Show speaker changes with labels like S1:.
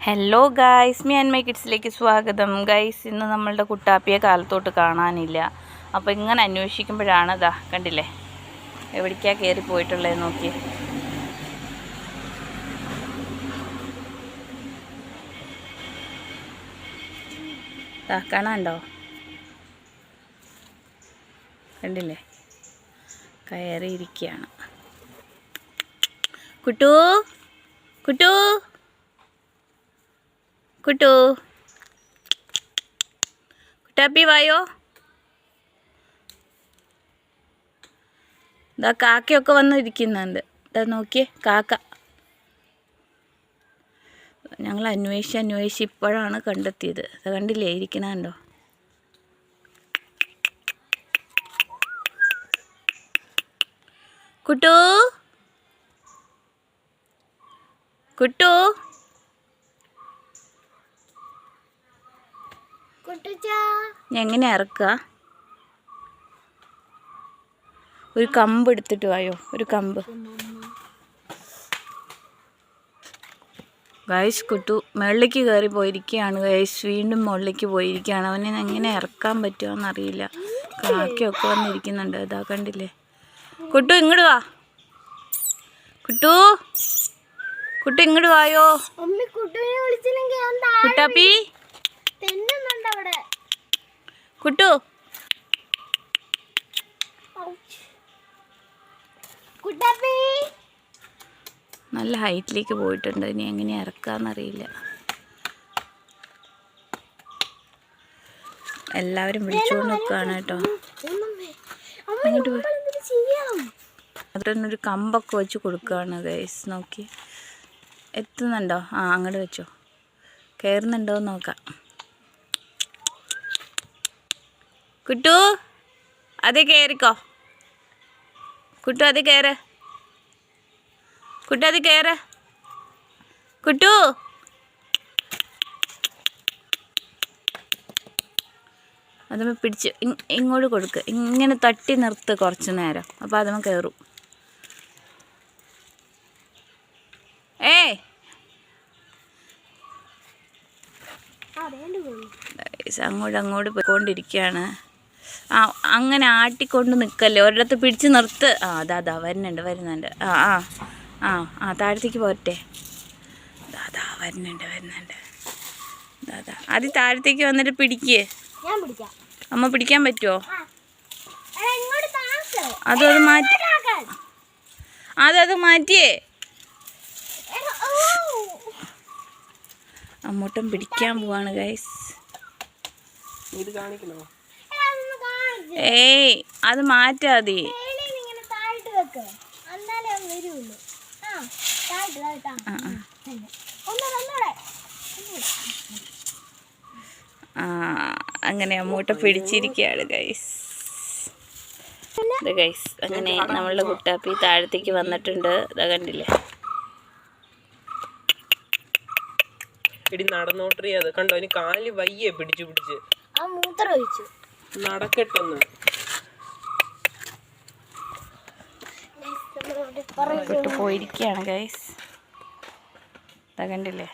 S1: Hello guys, me and my കിഡ്സിലേക്ക് സ്വാഗതം. Guys, ഇന്ന് നമ്മളുടെ കുട്ടാപ്പിയെ കാലത്തോട്ട് കാണാനില്ല. അപ്പോൾ ഇങ്ങനെ അന്വേഷിക്കുമ്പോഴാണ് ഇതാ കണ്ടില്ലേ എവിടേക്കാണ് കയറി പോയിട്ടുള്ളത് നോക്കി. കാണാണ്ടോ? കണ്ടില്ലേ, കയറിയിരിക്കുകയാണ്. കുട്ടു കുട്ടു കുട്ടു കുട്ടാപ്പി വായോ. ഇതാ കാക്കയൊക്കെ വന്നിരിക്കുന്നുണ്ട്. ഇതാ നോക്കിയേ, കാക്ക. ഞങ്ങൾ അന്വേഷിച്ച് ഇപ്പോഴാണ് കണ്ടെത്തിയത്. അത് കണ്ടില്ലേ, ഇരിക്കണുണ്ടോ? കുട്ടു കുട്ടു എങ്ങനെ ഇറക്കുക? ഒരു കമ്പ് എടുത്തിട്ട് വായോ, ഒരു കമ്പ്. ഗൈസ്, കുട്ടു മുകളിലേക്ക് കയറി പോയിരിക്കുകയാണ്. ഗൈസ്, വീണ്ടും മുകളിലേക്ക് പോയിരിക്കുകയാണ്. അവനെ എങ്ങനെ ഇറക്കാൻ പറ്റുമോയെന്നറിയില്ല. കാക്കയൊക്കെ വന്നിരിക്കുന്നുണ്ട്. അതാ കണ്ടില്ലേ. കുട്ടു ഇങ്ങോട്ട് വാ. കുട്ടു കുട്ടു ഇങ്ങോട്ട് വായോ. കുട്ടാപ്പി കുട്ടു നല്ല ഹൈറ്റിലേക്ക് പോയിട്ടുണ്ട്. ഇനി എങ്ങനെ ഇറക്കാന്നറിയില്ല. എല്ലാവരും വിളിച്ചുകൊണ്ട് നിൽക്കുകയാണ് കേട്ടോ. അങ്ങോട്ട് പോയി അതിനൊരു കമ്പൊക്കെ വെച്ച് കൊടുക്കുകയാണ് ഗൈസ്. നോക്കി എത്തുന്നുണ്ടോ? അങ്ങോട്ട് വെച്ചോ. കയറുന്നുണ്ടോ എന്ന് നോക്കാം. കുട്ടു അത് കയറിക്കോ. കുട്ടു അത് കയറ്. കുട്ടു അത് കയറ്. കുട്ടു അതമ്മ പിടിച്ച് ഇങ്ങോട്ട് കൊടുക്ക്. ഇങ്ങനെ തട്ടി നിർത്ത് കുറച്ച് നേരം. അപ്പോൾ അതമ്മ കയറും. അങ്ങോട്ട് പോയിക്കൊണ്ടിരിക്കുകയാണ്. അങ്ങനെ ആട്ടിക്കൊണ്ട് നിൽക്കല്ലേ, ഒരിടത്ത് പിടിച്ച് നിർത്ത്. അതാ വരുന്നുണ്ട്. താഴത്തേക്ക് പോരട്ടെ. അതാ വരുന്നുണ്ട്. അത് താഴത്തേക്ക് വന്നിട്ട് പിടിക്കേ. അമ്മ പിടിക്കാൻ പറ്റുമോ? അത് മാറ്റിയേ. അമ്മൂട്ടൻ പിടിക്കാൻ പോവാണ് ഗൈസ്. അത് മാറ്റാതെ. അങ്ങനെ അമ്മൂട്ട പിടിച്ചിരിക്കുകയാണ് ഗൈസ്. ഗൈസ്, അങ്ങനെ നമ്മളുടെ കുട്ടാപ്പി താഴത്തേക്ക് വന്നിട്ടുണ്ട്. ഇതാ കണ്ടില്ലേ.
S2: നടന്നോട്ടറി അത് കണ്ടോ, ഇനി കാല് വയ്യേ പിടിച്ച് നടക്കട്ടെന്ന്.
S1: പോയിരിക്കുകയാണ് ഗൈസ്. ഇതാ കണ്ടില്ലേ.